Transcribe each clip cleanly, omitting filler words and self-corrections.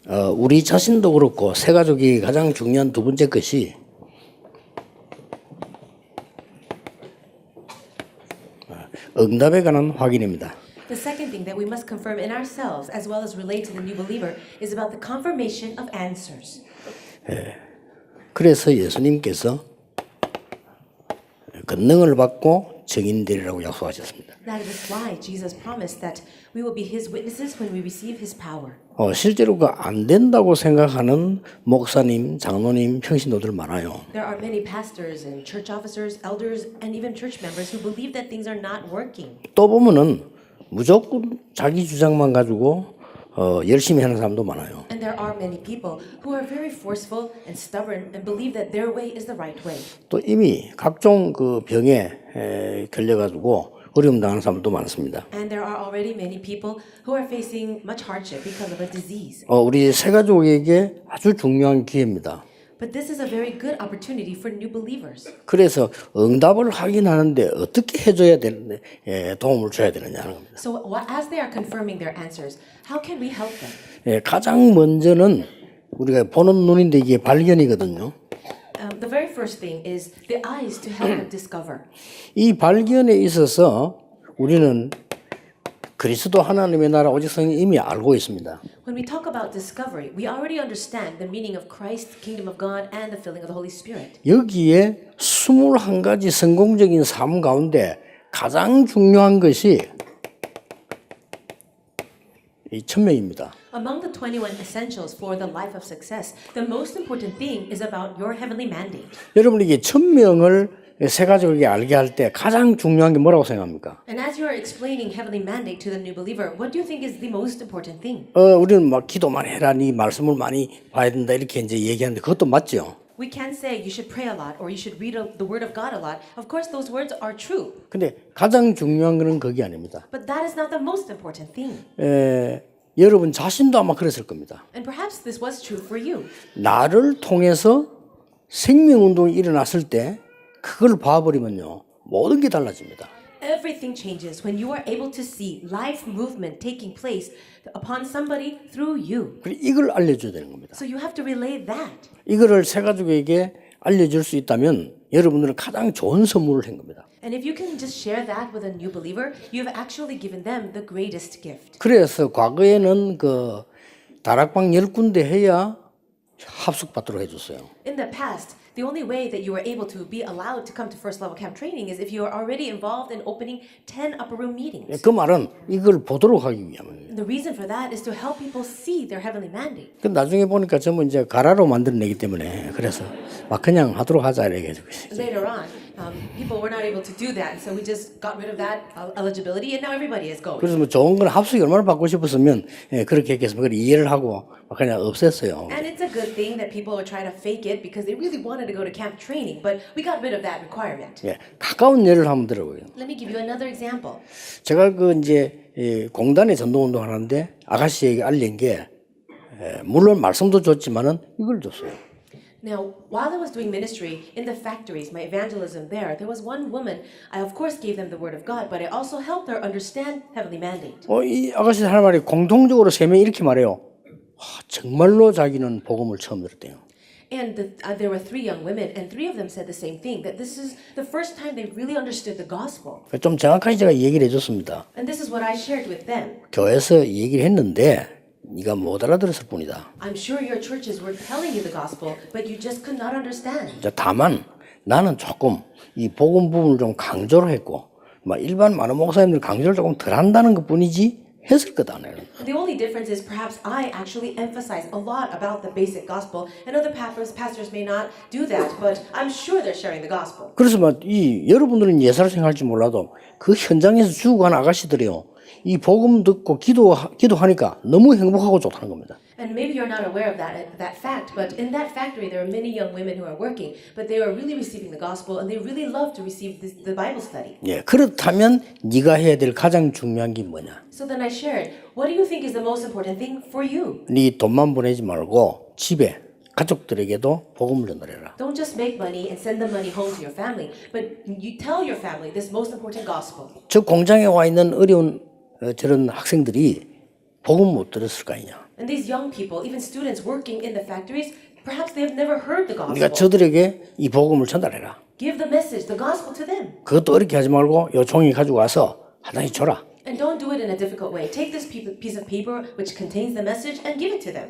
우리 자신도 그렇고 새 가족이 가장 중요한 두 번째 것이 응답에 관한 확인입니다. The second thing that we must confirm in ourselves as well as relate to the new believer is about the confirmation of answers. 그래서 예수님께서 권능을 받고 증인되리라고 약속하셨습니다. That is why Jesus promised that we will be His witnesses when we receive His power. 실제로 그 안 된다고 생각하는 목사님, 장로님, 평신도들 많아요. There are many pastors and church officers, elders, and even church members who believe that things are not working. 또 보면은 무조건 자기 주장만 가지고 열심히 하는 사람도 많아요. And there are many people who are very forceful and stubborn and believe that their way is the right way. 또 이미 각종 그 병에 걸려가지고 어려움 당하는 사람도 많습니다. And there are already many people who are facing much hardship because of a disease. 우리 새 가족에게 아주 중요한 기회입니다. But this is a very good opportunity for new believers. 그래서 응답을 확인하는데 어떻게 해줘야 되는데 도움을 줘야 되느냐 하는 겁니다. So as they are confirming their answers, how can we help them? 가장 먼저는 우리가 보는 눈인데 이게 발견이거든요. The very first thing is the eyes to help them discover. 이 발견에 있어서 우리는 그리스도 하나님의 나라 오직 성경 이미 알고 있습니다. When we talk about discovery, we already understand the meaning of Christ, kingdom of God, and the filling of the Holy Spirit. 여기에 21가지 성공적인 삶 가운데 가장 중요한 것이 이 천명입니다. Among the 21 essentials for the life of success, the most important thing is about your heavenly mandate. 여러분 이게 천명을 새 가족에게 알게 할 때 가장 중요한 게 뭐라고 생각합니까? And as you are explaining heavenly mandate to the new believer, what do you think is the most important thing? 우리는 막 기도만 해라, 니 말씀을 많이 봐야 된다 이렇게 이제 얘기하는데 그것도 맞죠. We can say you should pray a lot or you should read the word of God a lot. Of course, those words are true. 근데 가장 중요한 거는 그게 아닙니다. But that is not the most important thing. 여러분 자신도 아마 그랬을 겁니다. And perhaps this was true for you. 나를 통해서 생명운동이 일어났을 때 그걸 봐버리면요 모든 게 달라집니다. Everything changes when you are able to see life movement taking place upon somebody through you. 그리고 이걸 알려줘야 되는 겁니다. So you have to relay that. 이거를 새 가족에게 알려줄 수 있다면 여러분들은 가장 좋은 선물을 한 겁니다. And if you can just share that with a new believer, you have actually given them the greatest gift. 그래서 과거에는 그 다락방 10군데 해야 합숙받도록 해줬어요. In the past, the only way that you were able to be allowed to come to first level camp training is if you are already involved in opening 10 upper room meetings. 그 말은 이걸 보도록 하기 위함입니다. And the reason for that is to help people see their heavenly mandate. 그 나중에 보니까 전부 이제 가라로 만들어내기 때문에 그래서 막 그냥 하도록 하자 이렇게 해서 Later on, people were not able to do that, so we just got rid of that eligibility, and now everybody is going. 그래서 뭐 좋은 건 합숙이 얼마나 받고 싶었으면 그렇게 했겠으면 그걸 이해를 하고 막 그냥 없앴어요. And it's a good thing that people are trying to fake it because they really wanted to go to camp training, but we got rid of that requirement. 가까운 예를 한번 들어보요. Let me give you another example. 제가 그 이제 공단에 전도운동 하는데 아가씨에게 알린 게 물론 말씀도 줬지만은 이걸 줬어요. Now, while I was doing ministry in the factories, my evangelism there was one woman. I of course gave them the word of God, but I also helped her understand heavenly mandate. 이 아가씨 할 말이 공통적으로 세 명이 이렇게 말해요. 정말로 자기는 복음을 처음 들었대요. And there were 3 young women, and 3 of them said the same thing, that this is the first time they really understood the gospel. 좀 정확하게 제가 얘기를 해줬습니다. And this is what I shared with them. 교회에서 얘기를 했는데 네가 못 알아들었을 뿐이다. I'm sure your churches were telling you the gospel, but you just could not understand. 다만 나는 조금 이 복음 부분을 좀 강조를 했고 막 일반 많은 목사님들 강조를 조금 덜 한다는 것뿐이지 했을 거다. The only difference is perhaps I actually emphasize a lot about the basic gospel, and other pastors may not do that, but I'm sure they're sharing the gospel. 그래서 여러분들은 예사를 생각할지 몰라도 그 현장에서 죽어간 아가씨들이요. 이 복음 듣고 기도하니까 너무 행복하고 좋다는 겁니다. And maybe you're not aware of that fact, but in that factory there are many young women who are working, but they are really receiving the gospel and they really love to receive the Bible study. 그렇다면 네가 해야 될 가장 중요한 게 뭐냐? So then I shared, what do you think is the most important thing for you? 네 돈만 보내지 말고 집에 가족들에게도 복음을 전달해라. Don't just make money and send the money home to your family, but you tell your family this most important gospel. 저 공장에 와 있는 어려운 저런 학생들이 복음 못 들었을 거 아니냐? And these young people, even students working in the factories, perhaps they have never heard the 네가 gospel. 저들에게 이 복음을 전달해라. Give the message, the gospel to them. 그것도 어렵게 하지 말고 요 종이 가지고 와서 하나씩 줘라. And don't do it in a difficult way. Take this piece of paper which contains the message and give it to them.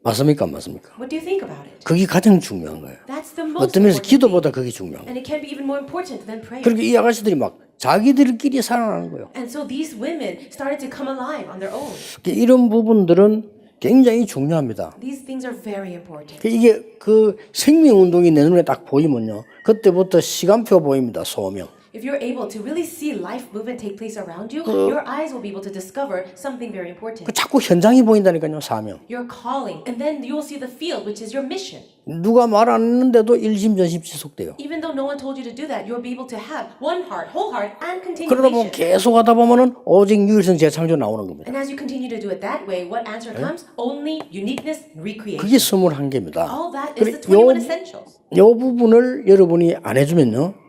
맞습니까? 안 맞습니까? What do you think about it? 그게 가장 중요한 거예요. That's the most 어떤 면에서 important thing. 기도보다 그게 중요한 거예요. And it can be even more important than prayer. 그러니까 이 아가씨들이 막 자기들끼리 살아나는 거예요. And so these women started to come alive on their own. 이런 부분들은 굉장히 중요합니다. These things are very important. 이게 그 생명운동이 내 눈에 딱 보이면요. 그때부터 시간표 보입니다. 소명. If you're able to really see life movement take place around you, your eyes will be able to discover something very important. 그 자꾸 현장이 보인다니까요. 사명. Your calling. And then you will see the field, which is your mission. 누가 말 안 했는데도 일심전심 지속돼요. Even though no one told you to do that, you'll be able to have one heart, whole heart, and 그러다 보면 continuation. 계속 하다 보면은 오직 유일성 재창조 나오는 겁니다. And as you continue to do it that way, what answer comes? Only uniqueness, recreation. 그게 21개입니다. All that is the 21 essentials. 요 부분을 여러분이 안 해주면요.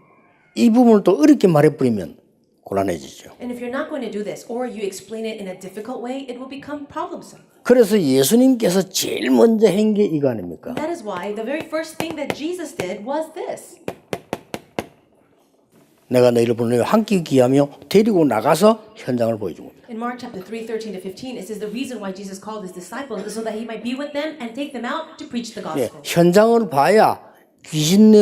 이 부분을 또 어렵게 말해버리면 곤란해지죠. And if you're not going to do this, or you explain it in a difficult way, it will become problemsome. 그래서 예수님께서 제일 먼저 한 게 이거 아닙니까? That is why the very first thing that Jesus did was this. 내가 너희를 부르며 함께 기하며 데리고 나가서 현장을 보여준 겁니다. In Mark chapter 3, 13 to 15, it says the reason why Jesus called his disciples is so that he might be with them and take them out to preach the 예, gospel. 현장을 봐야 귀신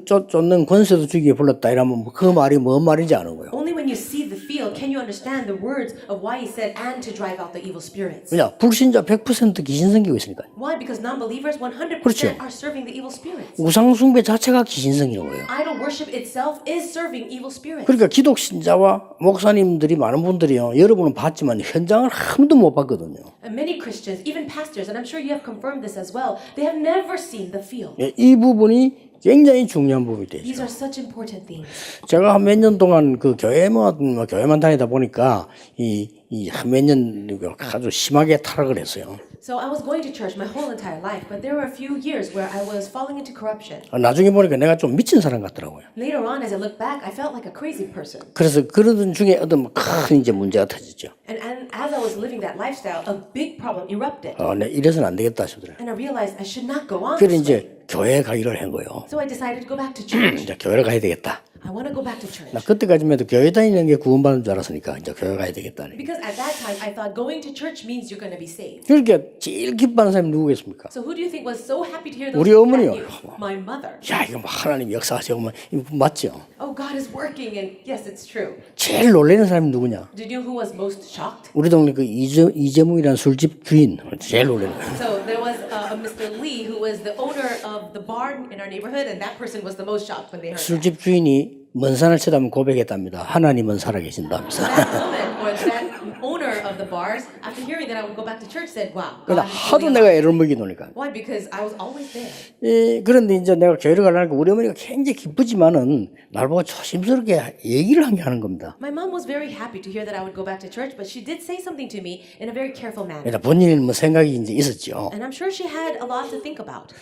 쫓는 권세도 주기에 불렀다 이러면 그 말이 뭔 말인지 아는 거예요. Only when you see the field can you understand the words of why he said and to drive out the evil spirits. 왜냐? 불신자 100% 귀신 섬기고 있으니까. Why? Because non-believers 100% 그렇죠. are serving the evil spirits. 우상숭배 자체가 귀신 섬기는 거예요. Idol worship itself is serving evil spirits. 그러니까 기독 신자와 목사님들이 많은 분들이요. 여러분은 봤지만 현장을 한 번도 못 봤거든요. And many Christians, even pastors, and I'm sure you have confirmed this as well, they have never seen the field. 예, 이 부분이 굉장히 중요한 부분이 되죠. These are such important things. 제가 한 몇 년 동안 그 교회만 다니다 보니까 이 한 몇 년 아주 심하게 타락을 했어요. So I was going to church my whole entire life, but there were a few years where I was falling into corruption. 나중에 보니까 내가 좀 미친 사람 같더라고요. Later on, as I look back, I felt like a crazy person. 그래서 그러던 중에 어떤 큰 이제 문제가 터졌죠. And as I was living that lifestyle, a big problem erupted. 내 이래서는 안 되겠다 싶더라고요. And I realized I should not go on 그래서 this way. 이제 교회에 가기를 한 거예요. So I decided to go back to church. 이제 교회를 가야 되겠다. I want to go back to church. 나 그때까지만 해도 교회 다니는 게 구원받는 줄 알았으니까 이제 교회 가야 되겠다. Because at that time, I thought going to church means you're going to be saved. 그러니까 제일 기뻐하는 사람이 누구겠습니까? So who do you think was so happy to hear those 우리 어머니요. news? My mother. 야 이거 뭐 하나님 역사하시고 뭐 이거 맞죠? Oh, God is working, and yes, it's true. 제일 놀라는 사람이 누구냐? Did you know who was most shocked? 우리 동네 그 이재묵이라는 술집 주인 제일 놀라는 거예요. So there was a Mr. Lee who was the owner of the bar in our neighborhood, and that person was the most shocked when they heard that. 술집 주인이 먼 산을 쳐다보면 고백했답니다. 하나님은 살아계신다면서. That woman or that owner of the bars, after hearing that I would go back to church, said, "Wow, God 그러나 is 하도 really 내가 alive." 애를 먹이노니까. Why? Because I was always there. 그런데 이제 내가 교회를 가려니까 우리 어머니가 굉장히 기쁘지만은 날 보고 조심스럽게 얘기를 한 게 하는 겁니다. My mom was very happy to hear that I would go back to church, but she did say something to me in a very careful manner. 그러니까 본인은 뭐 생각이 이제 있었죠. And I'm sure she had a lot to think about.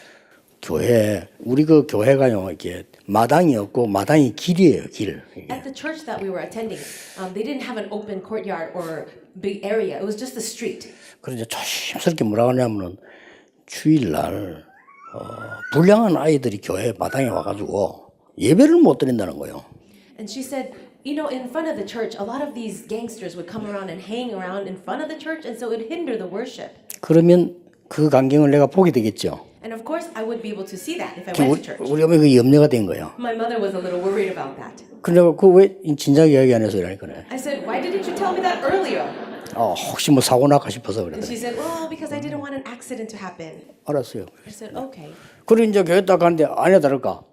교회 우리 그 교회가요 이렇게 마당이 없고 마당이 길이에요 길. At the church that we were attending, they didn't have an open courtyard or big area. It was just a street. 그래서 조심스럽게 뭐라고 하냐면은 주일날 불량한 아이들이 교회 마당에 와가지고 예배를 못 드린다는 거예요. And she said, you know, in front of the church, a lot of these gangsters would come around and hang around in front of the church, and so it would hinder the worship. 그러면 그 광경을 내가 보게 되겠죠. And of course, I would be able to see that if I went to church. 우리 어머니 그 염려가 된 거예요. My mother was a little worried about that. 그래서 그왜 진작 이야기 안 해서 이러니까 I said, why didn't you tell me that earlier? 혹시 뭐 사고 날까 싶어서 그래. And she said, well, because I didn't want an accident to happen. 알았어요. I said, okay. 그래 이제 교회 딱 가는데 아니야 다를까.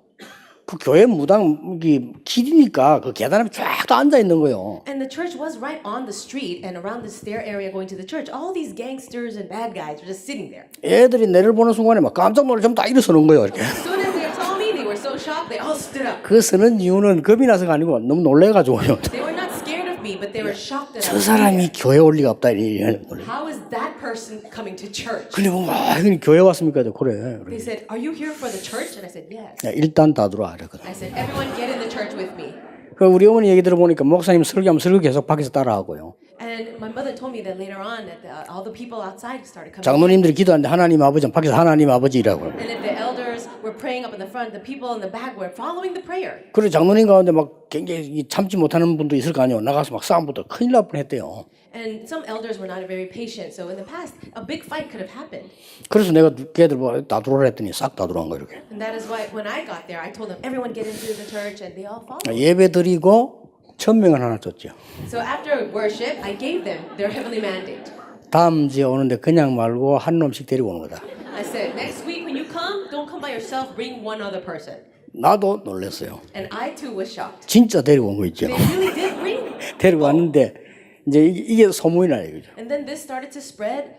그 교회 무당 길이니까 그 계단에 쫙 다 앉아 있는 거예요. And the church was right on the street, and around the stair area going to the church, all these gangsters and bad guys were just sitting there. 애들이 내를 보는 순간에 막 깜짝 놀라 전부 다 일어서는 거예요. 이렇게. As soon as they saw me, they were so shocked, they all stood up. 그 서는 이유는 겁이 나서가 아니고 너무 놀래가지고요. They were not scared of me, but they were shocked that I 저 was there. 사람이 교회 올 리가 없다 이러는 거예요. How is that person coming to church? 근데 뭐 이건 교회 왔습니까? 그래. They said, are you here for the church? And I said, yes. 야, 일단 다 들어와 이러거든. I said, everyone get in the church with me. 그 우리 어머니 얘기 들어보니까 목사님 설교하면 설교 계속 밖에서 따라하고요. And my mother told me that later on, that all the people outside started coming. 장로님들이 기도하는데 하나님 아버지 밖에서 하나님 아버지라고. And if the elders were praying up in the front, the people in the back were following the prayer. 그래 장로님 가운데 막 굉장히 참지 못하는 분도 있을 거 아니에요. 나가서 막 싸움부터 큰일 날 뻔했대요. And some elders were not very patient, so in the past, a big fight could have happened. 그래서 내가 걔들 다 들어오라 했더니 싹 다 들어간 거예요. 이렇게. And that is why when I got there, I told them, everyone get into the church, and they all followed. 예배 드리고 천명을 하나 줬죠. So after worship, I gave them their heavenly mandate. 다음 주에 오는데 그냥 말고 한 놈씩 데리고 오는 거다. I said, next week when you come, don't come by yourself, bring one other person. 나도 놀랐어요. And I too was shocked. 진짜 데리고 온 거 있죠. They really did bring me. 데리고 왔는데 이제 이게 소문이 나요. 그죠? And then this started to spread.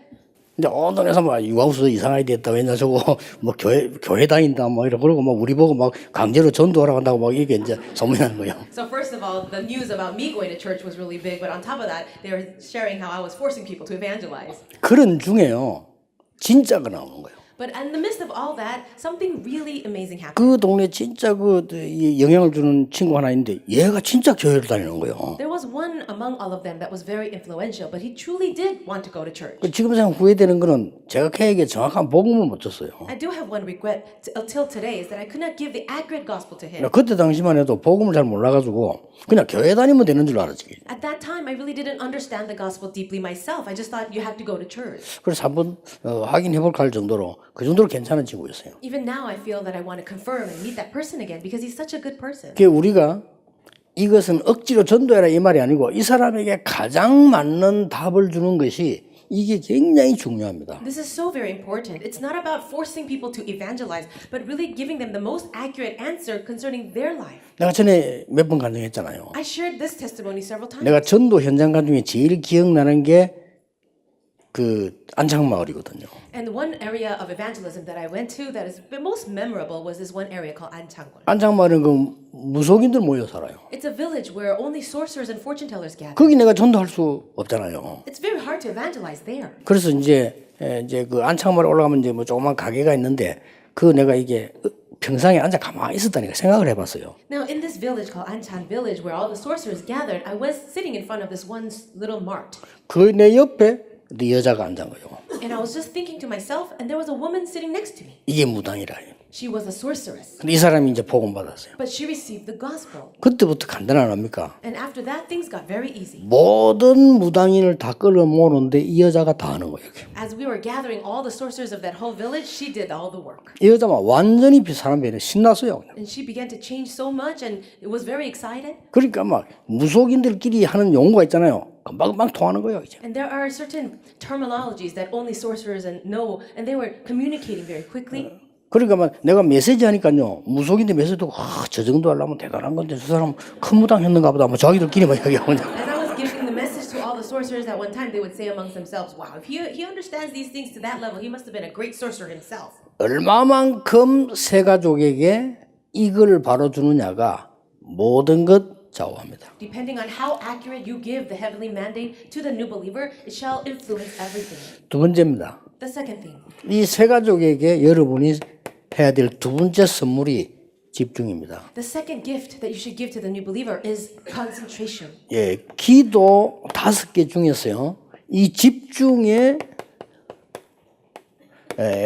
근데 온 동네에서 막 유아우스 이상하게 됐다. 왜냐 저거 뭐 교회 다닌다 뭐 이러고 그러고 막 우리 보고 막 강제로 전도하러 간다고 막 이게 이제 소문이 난 거예요. So first of all, the news about me going to church was really big, but on top of that, they were sharing how I was forcing people to evangelize. 그런 중에요. 진짜가 나오는 거예요. But in the midst of all that, something really amazing happened. 그 동네 진짜 이 영향을 주는 친구 하나 있는데 얘가 진짜 교회를 다니는 거예요. There was one among all of them that was very influential, but he truly did want to go to church. 지금 생각 후회되는 거는 제가 걔에게 정확한 복음을 못 줬어요. I do have one regret until today is that I could not give the accurate gospel to him. 그때 당시만 해도 복음을 잘 몰라가지고 그냥 교회 다니면 되는 줄 알았지. At that time, I really didn't understand the gospel deeply myself. I just thought you had to go to church. 그래서 한번 확인해볼까 할 정도로 그 정도로 괜찮은 친구였어요. Even now, I feel that I want to confirm and meet that person again because he's such a good person. 그 우리가 이것은 억지로 전도해라 이 말이 아니고 이 사람에게 가장 맞는 답을 주는 것이 이게 굉장히 중요합니다. This is so very important. It's not about forcing people to evangelize, but really giving them the most accurate answer concerning their life. 내가 전에 몇 번 간증했잖아요. I shared this testimony several times. 내가 전도 현장 간 중에 제일 기억나는 게 그 안창마을이거든요. And one area of evangelism that I went to that is the most memorable was this one area called Anchangwon. 안창마을은 그 무속인들 모여 살아요. It's a village where only sorcerers and fortune tellers gather. 거기 내가 전도할 수 없잖아요. It's very hard to evangelize there. 그래서 이제 그 안창마을 올라가면 이제 뭐 조그만 가게가 있는데 그 내가 이게 평상에 앉아 가만히 있었다니까 생각을 해봤어요. Now in this village called Anchan Village where all the sorcerers gathered, I was sitting in front of this one little mart. 그 내 옆에 네 여자가 앉은 거예요. And I was just thinking to myself, and there was a woman sitting next to me. 이게 무당이라. She was a sorceress, 근데 이 사람이 이제 복음 받았어요. but she received the gospel. 그때부터 간단 안 합니까? And after that, things got very easy. 모든 무당인을 다 끌어 모으는데 이 여자가 다 하는 거예요. As we were gathering all the sorcerers of that whole village, she did all the work. 이 여자가 완전히 사람들이 신났어요. And she began to change so much, and it was very excited. 그러니까 막 무속인들끼리 하는 용어가 있잖아요. 금방 통하는 거예요. 이제. And there are certain terminologies that only sorcerers know, and they were communicating very quickly. 그러니까 막 내가 메시지 하니까요. 무속인들 메시지 듣고 저 정도 하려면 대단한 건데 저 사람 큰 무당 했는가 보다. 뭐 자기들끼리 막 이야기하고. As I was giving the message to all the sorcerers at one time, they would say amongst themselves, wow, if he understands these things to that level, he must have been a great sorcerer himself. 얼마만큼 세 가족에게 이걸 바로 주느냐가 모든 것 좌우합니다. Depending on how accurate you give the heavenly mandate to the new believer, it shall influence everything. 두 번째입니다. The second thing, 이 세 가족에게 여러분이 해야 될 두 번째 선물이 집중입니다. the second gift that you should give to the new believer is concentration. 예, 기도 5개 중에서요. 이 집중의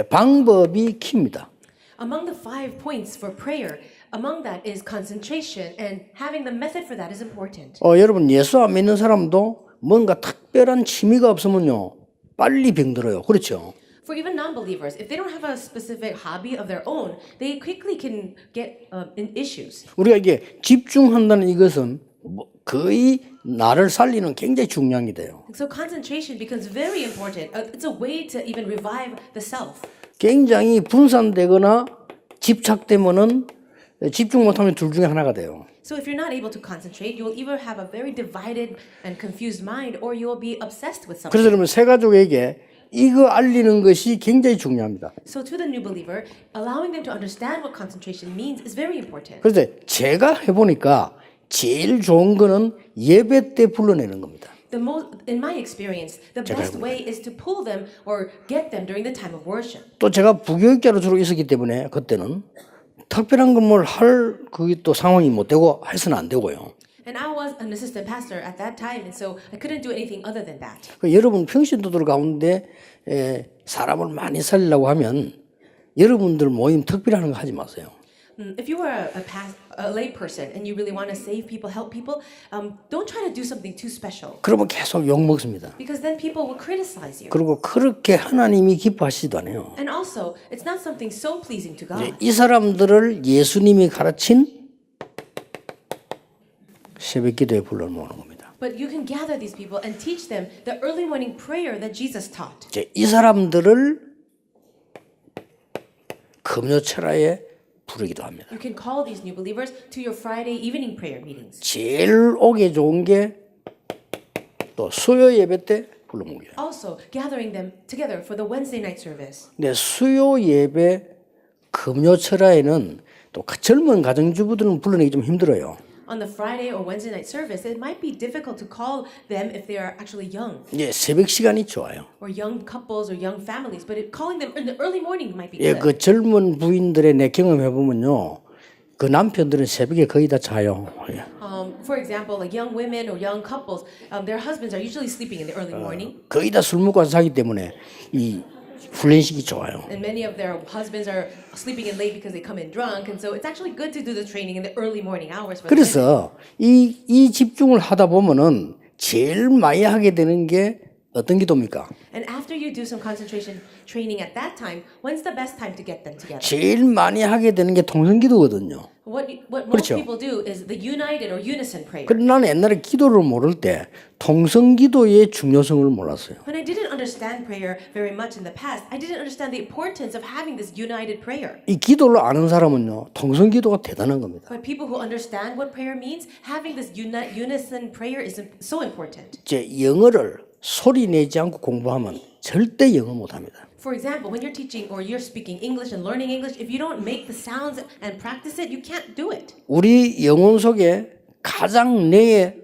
방법이 키입니다. Among the 5 points for prayer, among that is concentration, and having the method for that is important. 여러분 예수 안 믿는 사람도 뭔가 특별한 취미가 없으면요. 빨리 병들어요. 그렇죠? For even non-believers, if they don't have a specific hobby of their own, they quickly can get in issues. 우리가 이게 집중한다는 이것은 거의 나를 살리는 굉장히 중요한 게 돼요. So concentration becomes very important. It's a way to even revive the self. 굉장히 분산되거나 집착되면은 집중 못하면 둘 중에 하나가 돼요. So if you're not able to concentrate, you will either have a very divided and confused mind, or you will be obsessed with something. 그래서 그러면 세 가족에게 이거 알리는 것이 굉장히 중요합니다. So to the new believer, allowing them to understand what concentration means is very important. 그래서 제가 해보니까 제일 좋은 거는 예배 때 불러내는 겁니다. In my experience, the best way is to pull them or get them during the time of worship. 또 제가 부교육자로 주로 있었기 때문에 그때는 특별한 걸 할 그게 또 상황이 못 되고 해서는 안 되고요. And I was an assistant pastor at that time, and so I couldn't do anything other than that. 여러분 평신도들 가운데 사람을 많이 살리려고 하면 여러분들 모임 특별하는 거 하지 마세요. If you are a lay person and you really want to save people, help people, don't try to do something too special. 그러면 계속 욕 먹습니다. Because then people will criticize you. 그리고 그렇게 하나님이 기뻐하시지도 않아요. And also, it's not something so pleasing to God. 이 사람들을 예수님이 가르친 새벽기도에 불러 모으는 겁니다. But you can gather these people and teach them the early morning prayer that Jesus taught. 이 사람들을 금요철야에 부르기도 합니다. You can call these new believers to your Friday evening prayer meetings. 제일 오기 좋은 게 또 수요 예배 때 불러 모여요. Also, gathering them together for the Wednesday night service. 근데 수요 예배 금요철야에는 또 젊은 가정주부들은 불러내기 좀 힘들어요. On the Friday or Wednesday night service, it might be difficult to call them if they are actually young, 새벽 시간이 좋아요. or young couples or young families. But calling them in the early morning might be 예, good. 그 젊은 부인들의 내 경험해 보면요, 그 남편들은 새벽에 거의 다 자요. 예. For example, like young women or young couples, their husbands are usually sleeping in the early morning, 거의 다 술 먹고 와서 자기 때문에 이 훈련식이 좋아요. and many of their husbands are sleeping in late because they come in drunk, and so it's actually good to do the training in the early morning hours. For the women. 그래서 이 집중을 하다 보면은 제일 많이 하게 되는 게 어떤 기도입니까? And after you do some concentration training at that time, when's the best time to get them together? 제일 많이 하게 되는 게 통성기도거든요. What most 그렇죠. people do is the united or unison prayer. 그런데 나는 옛날에 기도를 모를 때 통성기도의 중요성을 몰랐어요. When I didn't understand prayer very much in the past, I didn't understand the importance of having this united prayer. 이 기도를 아는 사람은요, 통성기도가 대단한 겁니다. But people who understand what prayer means, having this unison prayer is so important. 이제 영어를 소리 내지 않고 공부하면 절대 영어 못합니다. For example, when you're teaching or you're speaking English and learning English, if you don't make the sounds and practice it, you can't do it. 우리 영혼 속에 가장 내에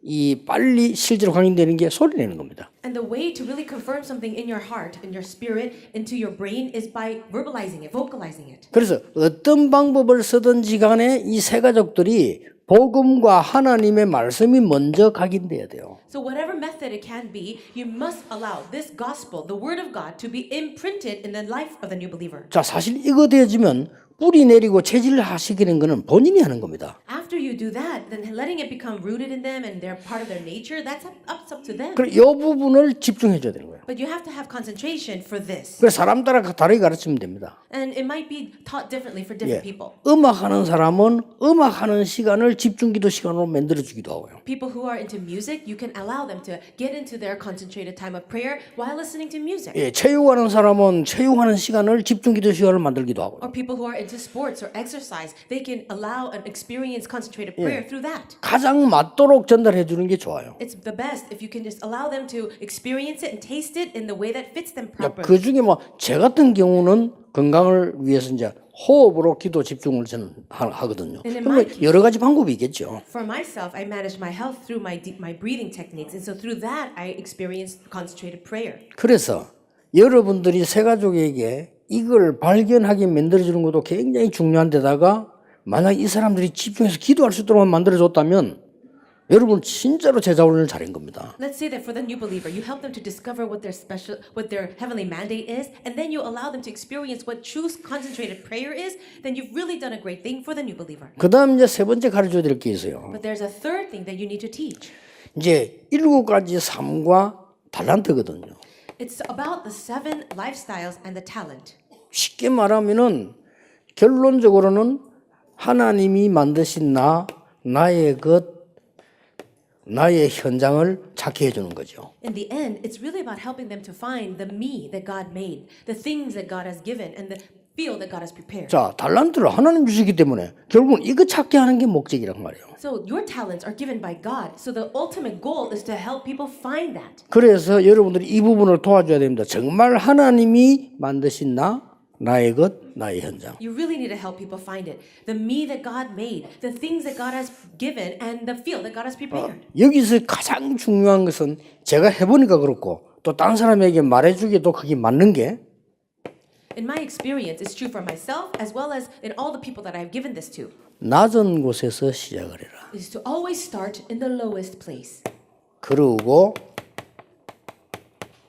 이 빨리 실제로 각인되는 게 소리 내는 겁니다. And the way to really confirm something in your heart, in your spirit, into your brain is by verbalizing it, vocalizing it. 그래서 어떤 방법을 쓰든지 간에 이 세 가족들이 복음과 하나님의 말씀이 먼저 각인돼야 돼요. So whatever method it can be, you must allow this gospel, the word of God, to be imprinted in the life of the new believer. 자, 사실 이거 되어지면 뿌리 내리고 체질을 하시기는 거는 본인이 하는 겁니다. After you do that, then letting it become rooted in them and they're part of their nature, that's up to them. 그래서 이 부분을 집중해 줘야 되는 거예요. But you have to have concentration for this. 그래서 사람 따라 다르게 가르치면 됩니다. And it might be taught differently for different people. 음악하는 사람은 음악하는 시간을 집중기도 시간으로 만들어주기도 하고요. People who are into music, you can allow them to get into their concentrated time of prayer while listening to music. 예, 체육하는 사람은 체육하는 시간을 집중기도 시간을 만들기도 하고요. Or people who are into sports or exercise, they can allow and experience concentrated prayer through that. 가장 맞도록 전달해 주는 게 좋아요. It's the best if you can just allow them to experience it and taste it in the way that fits them properly. 그 중에 뭐 제 같은 경우는 건강을 위해서 이제 호흡으로 기도 집중을 저는 하거든요. 그러면 여러 가지 방법이 있겠죠. For myself, I manage my health through my breathing techniques, and so through that, I experience concentrated prayer. 그래서 여러분들이 새 가족에게 이걸 발견하게 만들어주는 것도 굉장히 중요한데다가 만약 이 사람들이 집중해서 기도할 수 있도록 만들어줬다면 여러분 진짜로 제자훈련을 잘한 겁니다. Let's say that for the new believer, you help them to discover what their heavenly mandate is, and then you allow them to experience what true concentrated prayer is. Then you've really done a great thing for the new believer. 그다음 이제 세 번째 가르쳐야 될 게 있어요. But there's a third thing that you need to teach. 이제 7가지 삶과 달란트거든요. It's about the 7 lifestyles and the talent. 쉽게 말하면은 결론적으로는 하나님이 만드신 나의 것, 나의 현장을 찾게 해주는 거죠. In the end, it's really about helping them to find the me that God made, the things that God has given, and the field that God has prepared. 자, 달란트를 하나님 주시기 때문에 결국은 이거 찾게 하는 게 목적이란 말이에요. So your talents are given by God. So the ultimate goal is to help people find that. 그래서 여러분들이 이 부분을 도와줘야 됩니다. 정말 하나님이 만드신 나의 것, 나의 현장. You really need to help people find it. The me that God made, the things that God has given, and the field that God has prepared. 여기서 가장 중요한 것은 제가 해보니까 그렇고 또 다른 사람에게 말해주기도 그게 맞는 게 In my experience, it's true for myself as well as in all the people that I've given this to. 낮은 곳에서 시작을 해라. is to always start in the lowest place. 그리고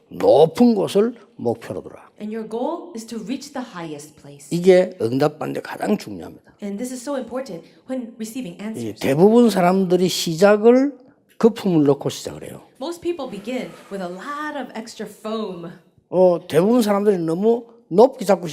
높은 곳을 목표로 두라. And your goal is to reach the highest place. 이게 응답받는 데 가장 중요합니다. And this is so important when receiving answers. 대부분 사람들이 시작을 거품을 넣고 시작을 해요. Most people begin with a lot of extra foam. 대부분 사람들이 너무 높게 잡고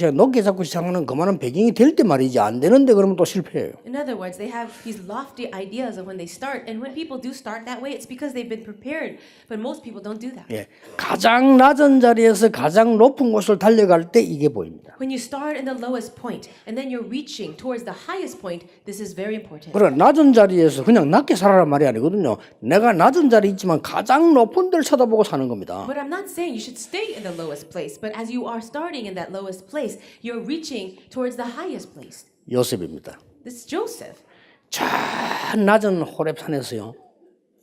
시작하는 그만한 배경이 될 때 말이지 안 되는데 그러면 또 실패해요. In other words, they have these lofty ideas of when they start, and when people do start that way, it's because they've been prepared. But most people don't do that. 예, 가장 낮은 자리에서 가장 높은 곳을 달려갈 때 이게 보입니다. When you start in the lowest point and then you're reaching towards the highest point, this is very important. 그러나 낮은 자리에서 그냥 낮게 살아란 말이 아니거든요. 내가 낮은 자리에 있지만 가장 높은 데를 쳐다보고 사는 겁니다. But I'm not saying you should stay in the lowest place, but as you are starting in that lowest place, you're reaching towards the highest place. 요셉입니다. This is Joseph. 저 낮은 호렙산에서요.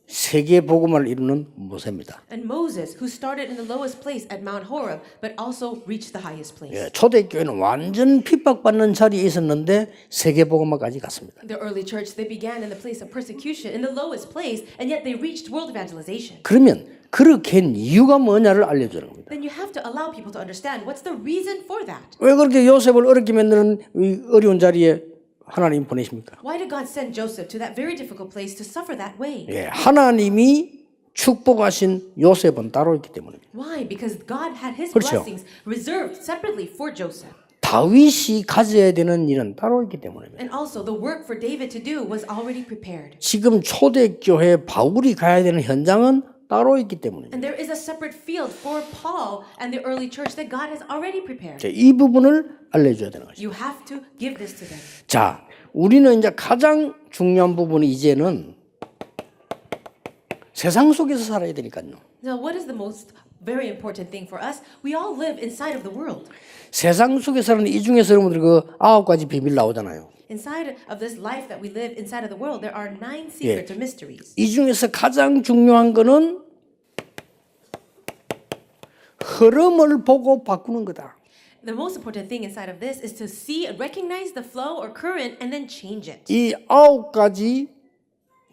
세계 복음을 이루는 모세입니다. And Moses, who started in the lowest place at Mount Horeb, but also reached the highest place. 예, 초대교회는 완전 핍박받는 자리에 있었는데 세계 복음화까지 갔습니다. The early church, they began in the place of persecution, in the lowest place, and yet they reached world evangelization. 그러면 그렇게 한 이유가 뭐냐를 알려주는 겁니다. Then you have to allow people to understand what's the reason for that. 왜 그렇게 요셉을 어렵게 만드는 이 어려운 자리에 하나님 보내십니까? Why did God send Joseph to that very difficult place to suffer that way? 예, 하나님이 축복하신 요셉은 따로 있기 때문입니다. Why? Because God had His 그렇죠. blessings reserved separately for Joseph. 다윗이 가져야 되는 일은 따로 있기 때문입니다. And also, the work for David to do was already prepared. 지금 초대교회 바울이 가야 되는 현장은 따로 있기 때문입니다. And there is a separate field for Paul and the early church that God has already prepared. 이 부분을 알려줘야 되는 거죠. You have to give this to them. 자, 우리는 이제 가장 중요한 부분이 이제는 세상 속에서 살아야 되니까요. Now, what is the most very important thing for us? We all live inside of the world. 세상 속에서는 이 중에서 여러분들 그 9가지 비밀 나오잖아요. Inside of this life that we live inside of the world, there are 9 secrets or mysteries. 이 중에서 가장 중요한 거는 흐름을 보고 바꾸는 거다. The most important thing inside of this is to see and recognize the flow or current and then change it. 이 9가지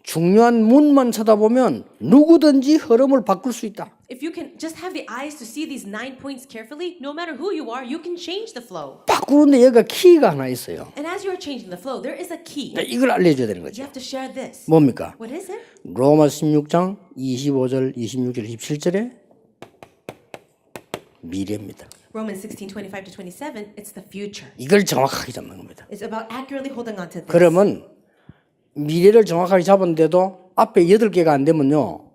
중요한 문만 쳐다보면 누구든지 흐름을 바꿀 수 있다. If you can just have the eyes to see these 9 points carefully, no matter who you are, you can change the flow. 바꾸는데 여기가 키가 하나 있어요. And as you are changing the flow, there is a key. 이걸 알려줘야 되는 You 거죠. have to share this. 뭡니까? What is it? 로마 16장 25절, 26절, 27절에 미래입니다. Romans 16:25 to 27, it's the future. 이걸 정확하게 잡는 겁니다. It's about accurately holding on to this. 그러면 미래를 정확하게 잡았는데도 앞에 8개가 안 되면요.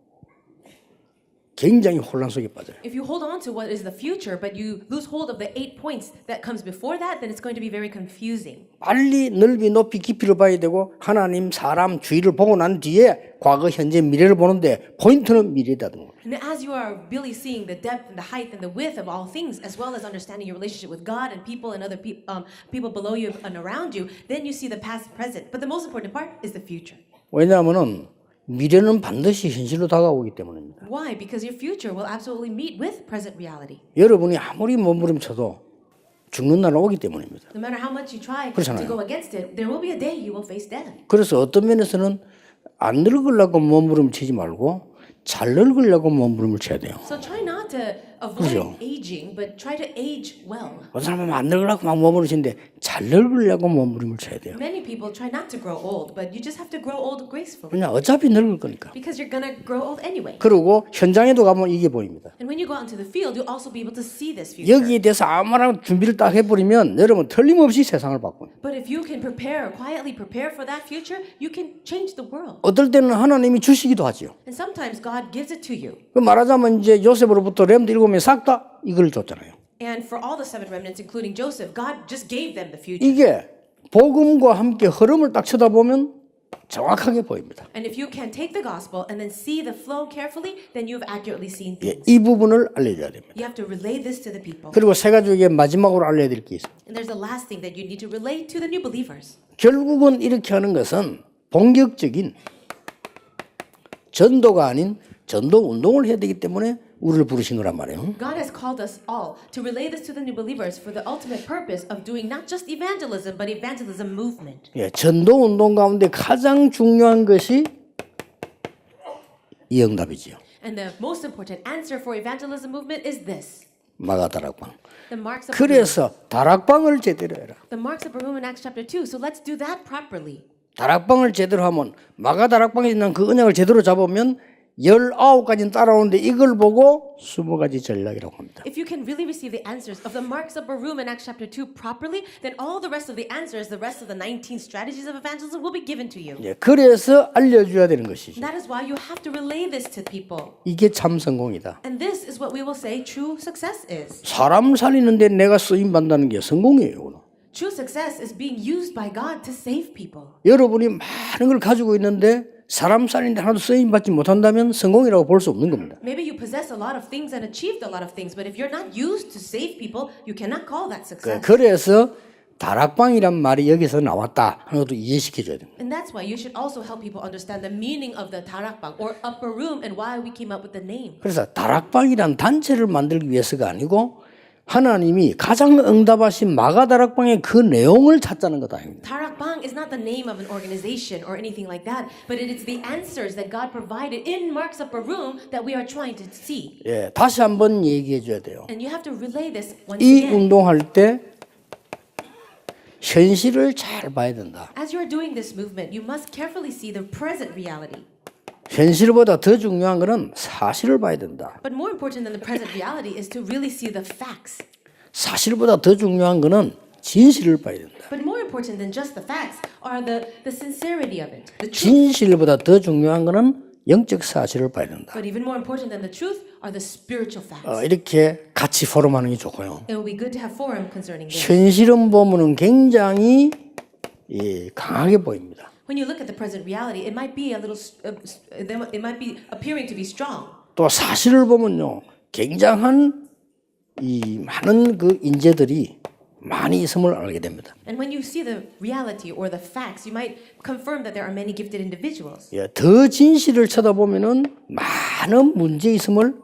굉장히 혼란 속에 빠져요. If you hold on to what is the future, but you lose hold of the 8 points that comes before that, then it's going to be very confusing. 빨리 넓이 높이 깊이를 봐야 되고 하나님 사람 주의를 보고 난 뒤에 과거 현재 미래를 보는데 포인트는 미래다는 거예요. And as you are really seeing the depth and the height and the width of all things, as well as understanding your relationship with God and people and other people below you and around you, then you see the past, present. But the most important part is the future. 왜냐하면은 미래는 반드시 현실로 다가오기 때문입니다. Why? Because your future will absolutely meet with present reality. 여러분이 아무리 몸부림쳐도 죽는 날은 오기 때문입니다. No matter how much you try 그렇잖아요. to go against it, there will be a day you will face death. 그래서 어떤 면에서는 안 늙으려고 몸부림치지 말고 잘 늙으려고 몸부림을 쳐야 돼요. So try not to avoid 그죠? aging, but try to age well. 어떤 사람은 안 늙으려고 막 몸부림치는데 잘 늙으려고 몸부림을 쳐야 돼요. Many people try not to grow old, but you just have to grow old gracefully 그냥 어차피 늙을 거니까. because you're gonna grow old anyway. 그리고 현장에도 가면 이게 보입니다. And when you go out into the field, you'll also be able to see this future. 여기에 대해서 아무나 준비를 딱 해버리면 여러분 틀림없이 세상을 바꿔요. But if you can quietly prepare for that future, you can change the world. 어떨 때는 하나님이 주시기도 하죠. And sometimes God gives it to you. 그 말하자면 이제 요셉으로부터 렘드 7명이 싹 다 이걸 줬잖아요. And for all the 7 remnants, including Joseph, God just gave them the future. 이게 복음과 함께 흐름을 딱 쳐다보면 정확하게 보입니다. And if you can take the gospel and then see the flow carefully, then you have accurately seen 예, things. 이 부분을 알려줘야 됩니다. You have to relay this to the people. 그리고 세 가지에게 마지막으로 알려야 될 게 있습니다. And there's the last thing that you need to relay to the new believers. 결국은 이렇게 하는 것은 본격적인 전도가 아닌 전도 운동을 해야 되기 때문에 우리를 부르신 거란 말이에요. God has called us all to relay this to the new believers for the ultimate purpose of doing not just evangelism, but evangelism movement. 예, 전도 운동 가운데 가장 중요한 것이 이 응답이지요. And the most important answer for evangelism movement is this. 마가다락방. The marks of 그래서 다락방을 제대로 해라. the marks of Barum in Acts chapter 2. So let's do that properly. 다락방을 제대로 하면 마가다락방에 있는 그 언약을 제대로 잡으면 19가지는 따라오는데 이걸 보고 20가지 전략이라고 합니다. If you can really receive the answers of the marks of Barum in Acts chapter 2 properly, then all the rest of the answers, the rest of the 19 strategies of evangelism will be given to you. 예, 그래서 알려줘야 되는 것이죠. That is why you have to relay this to people. 이게 참 성공이다. And this is what we will say true success is. 사람 살리는데 내가 쓰임 받는다는 게 성공이에요. True success is being used by God to save people. 여러분이 많은 걸 가지고 있는데 사람 살리는데 하나도 쓰임 받지 못한다면 성공이라고 볼 수 없는 겁니다. Maybe you possess a lot of things and achieved a lot of things, but if you're not used to save people, you cannot call that success. 그래서 다락방이란 말이 여기서 나왔다 하는 것도 이해시켜 줘야 됩니다. And that's why you should also help people understand the meaning of the 다락방 or upper room and why we came up with the name. 그래서 다락방이란 단체를 만들기 위해서가 아니고 하나님이 가장 응답하신 마가다락방의 그 내용을 찾자는 것 아닙니다. 다락방 is not the name of an organization or anything like that, but it is the answers that God provided in Mark's upper room that we are trying to see. 예, 다시 한번 얘기해 줘야 돼요. And you have to relay this once 이 again. 운동할 때 현실을 잘 봐야 된다. As you are doing this movement, you must carefully see the present reality. 현실보다 더 중요한 것은 사실을 봐야 된다. But more important than the present reality is to really see the facts. 사실보다 더 중요한 것은 진실을 봐야 된다. But more important than just the facts are the sincerity of it, the truth. 진실보다 더 중요한 것은 영적 사실을 봐야 된다. But even more important than the truth are the spiritual facts. 이렇게 같이 포럼하는 게 좋고요. It will be good to have forum concerning this. 현실은 보면은 굉장히 강하게 보입니다. When you look at the present reality, it might be a little, it might be appearing to be strong. 또 사실을 보면요, 굉장한 이 많은 그 인재들이 많이 있음을 알게 됩니다. And when you see the reality or the facts, you might confirm that there are many gifted individuals. 예, 더 진실을 쳐다보면은 많은 문제 있음을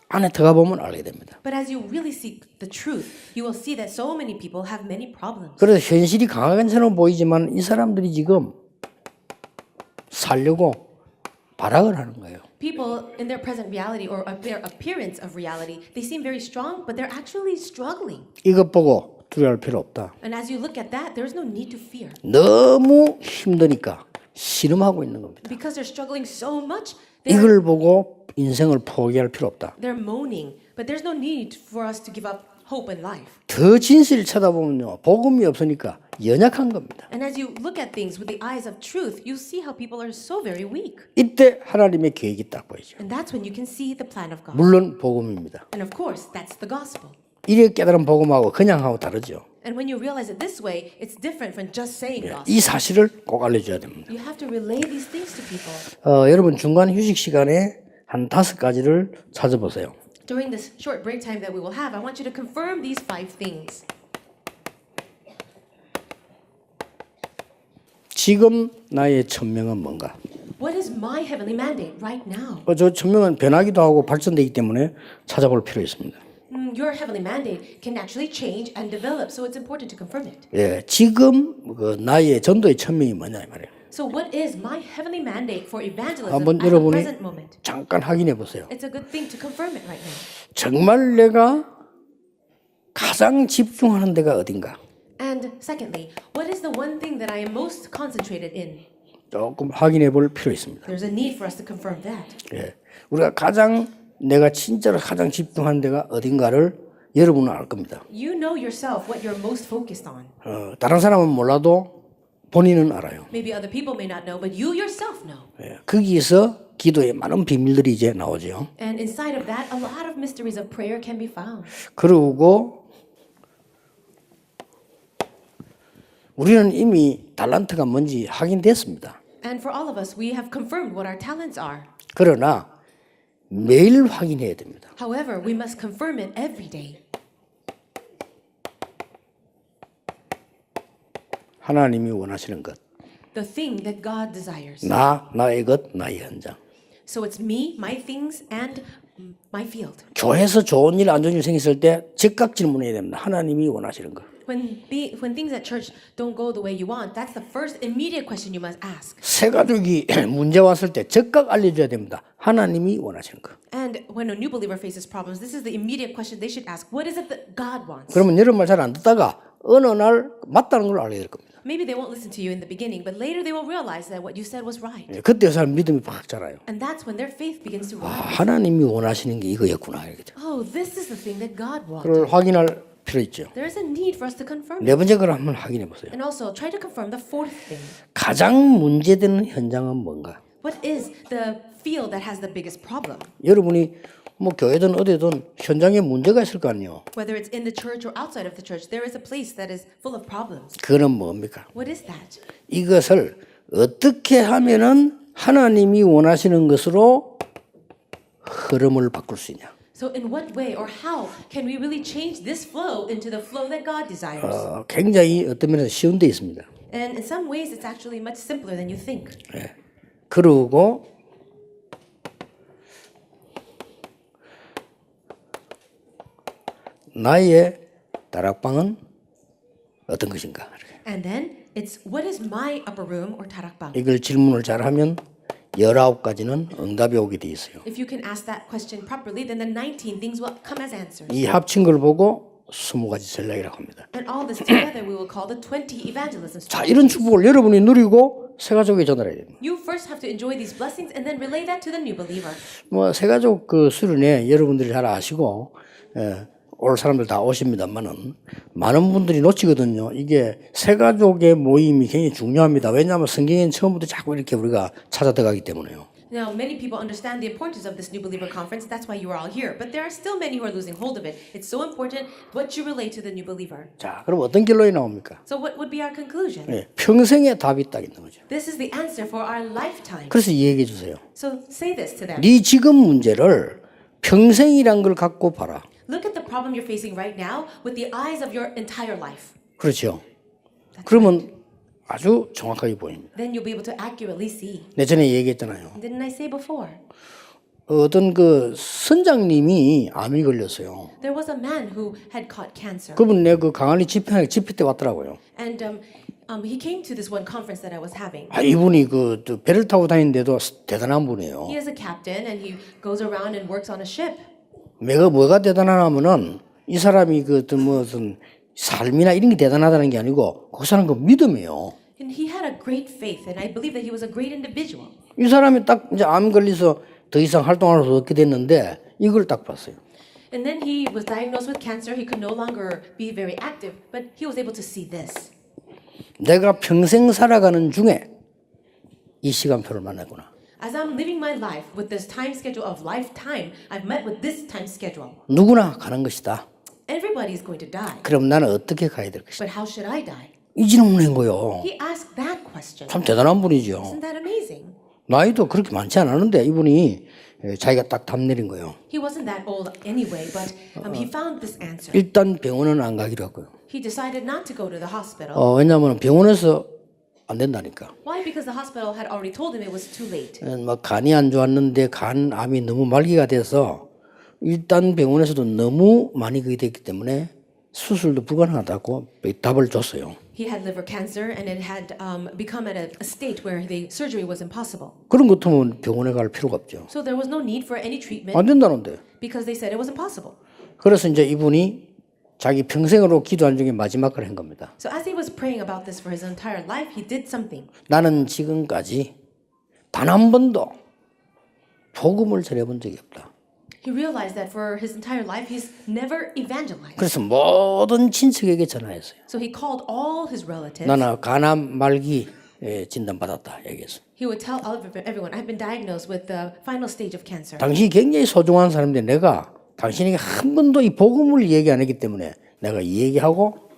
안에 들어가 보면 알게 됩니다. But as you really seek the truth, you will see that so many people have many problems. 그래서 현실이 강한 것처럼 보이지만 이 사람들이 지금 살려고 발악을 하는 거예요. People in their present reality or their appearance of reality, they seem very strong, but they're actually struggling. 이것 보고 두려워할 필요 없다. And as you look at that, there's no need to fear. 너무 힘드니까 신음하고 있는 겁니다. Because they're struggling so much, 이걸 보고 인생을 포기할 필요 없다. they're moaning. But there's no need for us to give up hope in life. 더 진실을 쳐다보면요, 복음이 없으니까 연약한 겁니다. And as you look at things with the eyes of truth, you see how people are so very weak. 이때 하나님의 계획이 딱 보이죠. And that's when you can see the plan of God. 물론 복음입니다. And of course, that's the gospel. 이렇게 깨달은 복음하고 그냥 하고 다르죠. And when you realize it this way, it's different from just saying gospel. 이 사실을 꼭 알려줘야 됩니다. You have to relay these things to people. 여러분 중간 휴식 시간에 한 5가지를 찾아보세요. During this short break time that we will have, I want you to confirm these 5 things. 지금 나의 천명은 뭔가? What is my heavenly mandate right now? 저 천명은 변하기도 하고 발전되기 때문에 찾아볼 필요 있습니다. Your heavenly mandate can actually change and develop, so it's important to confirm it. 예, 지금 그 나의 전도의 천명이 뭐냐 이 말이에요. So what is my heavenly mandate for evangelism 한번 at the 여러분이 present moment? 잠깐 확인해 보세요. It's a good thing to confirm it right now. 정말 내가 가장 집중하는 데가 어딘가? And secondly, what is the one thing that I am most concentrated in? 조금 확인해 볼 필요 있습니다. There's a need for us to confirm that. 예, 우리가 내가 진짜로 가장 집중하는 데가 어딘가를 여러분은 알 겁니다. You know yourself what you're most focused on. 다른 사람은 몰라도 본인은 알아요. Maybe other people may not know, but you yourself know. 예, 거기에서 기도의 많은 비밀들이 이제 나오죠. And inside of that, a lot of mysteries of prayer can be found. 그리고 우리는 이미 달란트가 뭔지 확인됐습니다. And for all of us, we have confirmed what our talents are. 그러나 매일 확인해야 됩니다. However, we must confirm it every day. 하나님이 원하시는 것. The thing that God desires. 나의 것, 나의 현장. So it's me, my things, and my field. 교회에서 좋은 일, 안 좋은 일 생겼을 때 즉각 질문해야 됩니다. 하나님이 원하시는 거. When things at church don't go the way you want, that's the first immediate question you must ask. 새 가족이 문제 왔을 때 즉각 알려줘야 됩니다. 하나님이 원하시는 거. And when a new believer faces problems, this is the immediate question they should ask. What is it that God wants? 그러면 여러분 말 잘 안 듣다가 어느 날 맞다는 걸 알게 될 겁니다. Maybe they won't listen to you in the beginning, but later they will realize that what you said was right. 그때 그 사람 믿음이 팍 자라요. And that's when their faith begins to 아, rise. 하나님이 원하시는 게 이거였구나 이렇게 돼요. Oh, this is the thing that God wants. 그걸 확인할 필요 있죠. There is a need for us to confirm 네 it. 번째 걸 한번 확인해 보세요. And also try to confirm the fourth thing. 가장 문제되는 현장은 뭔가? What is the field that has the biggest problem? 여러분이 뭐 교회든 어디든 현장에 문제가 있을 거 아니에요. Whether it's in the church or outside of the church, there is a place that is full of problems. 그거는 뭡니까? What is that? 이것을 어떻게 하면은 하나님이 원하시는 것으로 흐름을 바꿀 수 있냐? So in what way or how can we really change this flow into the flow that God desires? 굉장히 어떤 면에서 쉬운 데 있습니다. And in some ways, it's actually much simpler than you think. 그리고 나의 다락방은 어떤 것인가? And then it's what is my upper room or tarakbang? 이걸 질문을 잘하면 19가지는 응답이 오게 돼 있어요. If you can ask that question properly, then the 19 things will come as answers. 이 합친 걸 보고 20가지 전략이라고 합니다. And all this together we will call the 20 evangelism 자, strategies. 이런 축복을 여러분이 누리고 새가족에 전달해야 됩니다. You first have to enjoy these blessings and then relay that to the new believer. 뭐 새가족 그 수련회 여러분들이 잘 아시고 올 사람들 다 오십니다만은 많은 분들이 놓치거든요. 이게 새가족의 모임이 굉장히 중요합니다. 왜냐하면 성경엔 처음부터 자꾸 이렇게 우리가 찾아 들어가기 때문에요. Now, many people understand the importance of this new believer conference. That's why you are all here. But there are still many who are losing hold of it. It's so important what you relay to the new believer. 자, 그럼 어떤 결론이 나옵니까? So what would be our conclusion? 평생의 답이 딱 있는 거죠. This is the answer for our lifetime. 그래서 얘기해 주세요. So say this to them. 네 지금 문제를 평생이란 걸 갖고 봐라. Look at the problem you're facing right now with the eyes of your entire life. 그렇죠. 그러면 아주 정확하게 보입니다. Then you'll be able to accurately see. 내 전에 얘기했잖아요. Didn't I say before? 어떤 그 선장님이 암이 걸렸어요. There was a man who had caught cancer. 그분 내 그 강한리 집회 때 왔더라고요. And he came to this one conference that I was having. 아, 이분이 그 배를 타고 다니는데도 대단한 분이에요. He is a captain and he goes around and works on a ship. 뭐가 대단하냐면은 이 사람이 그 어떤 무슨 삶이나 이런 게 대단하다는 게 아니고 그 사람 그 믿음이에요. And he had a great faith, and I believe that he was a great individual. 이 사람이 딱 이제 암 걸려서 더 이상 활동할 수 없게 됐는데 이걸 딱 봤어요. And then he was diagnosed with cancer. He could no longer be very active, but he was able to see this. 내가 평생 살아가는 중에 이 시간표를 만났구나. As I'm living my life with this time schedule of lifetime, I've met with this time schedule. 누구나 가는 것이다. Everybody is going to die. 그럼 나는 어떻게 가야 될 것이다. But how should I die? 이 질문한 거요. He asked that question. 참 대단한 분이죠. Isn't that amazing? 나이도 그렇게 많지 않았는데 이분이 자기가 딱 답 내린 거예요. He wasn't that old anyway, but he found this answer. 일단 병원은 안 가기로 했고요. He decided not to go to the hospital. 왜냐하면 병원에서 안 된다니까. Why? Because the hospital had already told him it was too late. 막 간이 안 좋았는데 간암이 너무 말기가 돼서 일단 병원에서도 너무 많이 그게 됐기 때문에 수술도 불가능하다고 답을 줬어요. He had liver cancer and it had become at a state where the surgery was impossible. 그런 것 같으면 병원에 갈 필요가 없죠. So there was no need for any treatment 안 된다는데. because they said it was impossible. 그래서 이제 이분이 자기 평생으로 기도한 중에 마지막 걸 한 겁니다. So as he was praying about this for his entire life, he did something. 나는 지금까지 단 한 번도 복음을 전해본 적이 없다. He realized that for his entire life, he's never evangelized. 그래서 모든 친척에게 전화했어요. So he called all his relatives. 나는 간암 말기 진단받았다 얘기했어요. He would tell everyone, I've been diagnosed with the final stage of cancer. 당신이 굉장히 소중한 사람인데 내가 당신에게 한 번도 이 복음을 얘기 안 했기 때문에 내가 이 얘기하고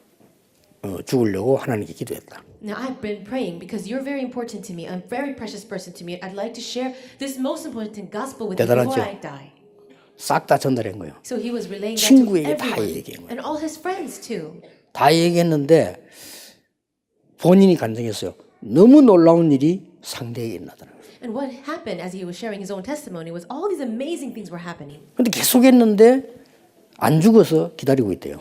죽으려고 하나님께 기도했다. Now I've been praying because you're very important to me, a very precious person to me. I'd like to share this most important gospel with you before 대단하죠? I die. 싹 다 전달한 거예요. So he was relaying that to 친구에게 다 everyone 얘기한 거예요. and all his friends too. 다 얘기했는데 본인이 간증했어요. 너무 놀라운 일이 상대에게 일어나더라고요. And what happened as he was sharing his own testimony was all these amazing things were happening. 근데 계속 했는데 안 죽어서 기다리고 있대요.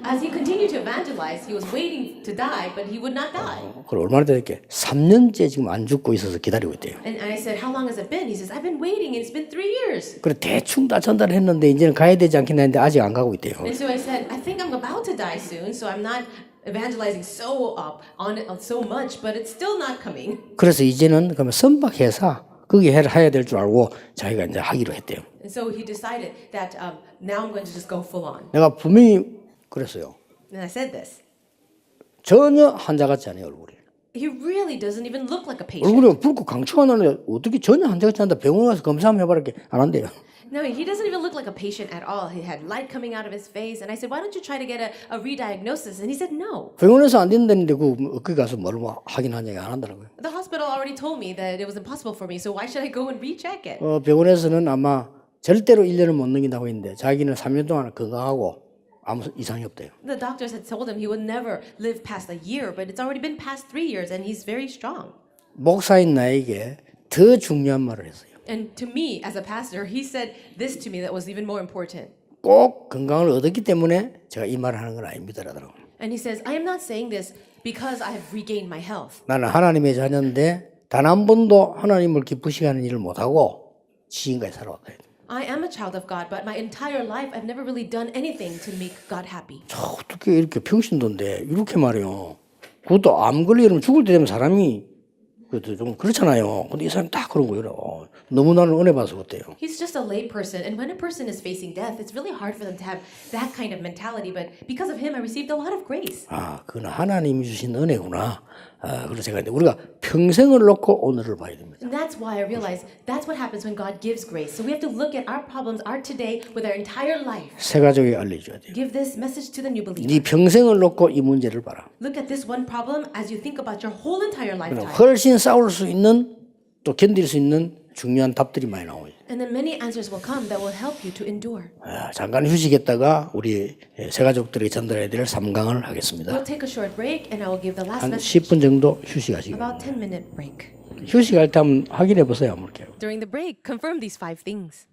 As he continued to evangelize, he was waiting to die, but he would not die. 그럼 얼마나 됐게? 3년째 지금 안 죽고 있어서 기다리고 있대요. And I said, how long has it been? He says, I've been waiting and it's been 3 years. 그래 대충 다 전달했는데 이제는 가야 되지 않겠나 했는데 아직 안 가고 있대요. And so I said, I think I'm about to die soon, so I'm not evangelizing so on it so much, but it's still not coming. 그래서 이제는 그러면 선박회사 거기 해야 될 줄 알고 자기가 이제 하기로 했대요. And so he decided that now I'm going to just go full on. 내가 분명히 그랬어요. And I said this. 전혀 환자 같지 않아요 얼굴이. He really doesn't even look like a patient. 얼굴이 붉고 강추가 나는데 어떻게 전혀 환자 같지 않다 병원 가서 검사 한번 해봐라 이렇게 안 한대요. No, he doesn't even look like a patient at all. He had light coming out of his face. And I said, why don't you try to get a re-diagnosis? And he said, no. 병원에서 안 된다는데 거기 가서 뭘 확인하냐고 안 한다는 거예요. The hospital already told me that it was impossible for me, so why should I go and recheck it? 병원에서는 아마 절대로 1년을 못 넘긴다고 했는데 자기는 3년 동안 건강하고 아무 이상이 없대요. The doctors had told him he would never live past a year, but it's already been past 3 years and he's very strong. 목사인 나에게 더 중요한 말을 했어요. And to me, as a pastor, he said this to me that was even more important. 꼭 건강을 얻었기 때문에 제가 이 말을 하는 건 아닙니다라더라고. And he says, I am not saying this because I have regained my health. 나는 하나님의 자녀인데 단 한 번도 하나님을 기쁘시게 하는 일을 못하고 지금까지 살아왔다. I am a child of God, but my entire life I've never really done anything to make God happy. 어떻게 이렇게 평신도인데 이렇게 말해요. 그것도 암 걸리면 죽을 때 되면 사람이 그것도 좀 그렇잖아요. 근데 이 사람 딱 그런 거예요. 너무 나는 은혜 받아서 그때요. He's just a lay person, and when a person is facing death, it's really hard for them to have that kind of mentality. But because of him, I received a lot of grace. 아, 그건 하나님이 주신 은혜구나. 아, 그래서 제가 우리가 평생을 놓고 오늘을 봐야 됩니다. And that's why I realized that's what happens when God gives grace. So we have to look at our problems, our today, with our entire life. 새 가족에 알려줘야 돼요. Give this message to the new believer. 네 평생을 놓고 이 문제를 봐라. Look at this one problem as you think about your whole entire lifetime. 훨씬 싸울 수 있는 또 견딜 수 있는 중요한 답들이 많이 나오죠. And then many answers will come that will help you to endure. 아, 잠깐 휴식했다가 우리 새 가족들에게 전달해야 될 3강을 하겠습니다. We'll take a short break, and I will give the last 한 message. 10분 정도 휴식하시고 About 10-minute break. 휴식할 때 한번 확인해 보세요. 이렇게. During the break, confirm these 5 things.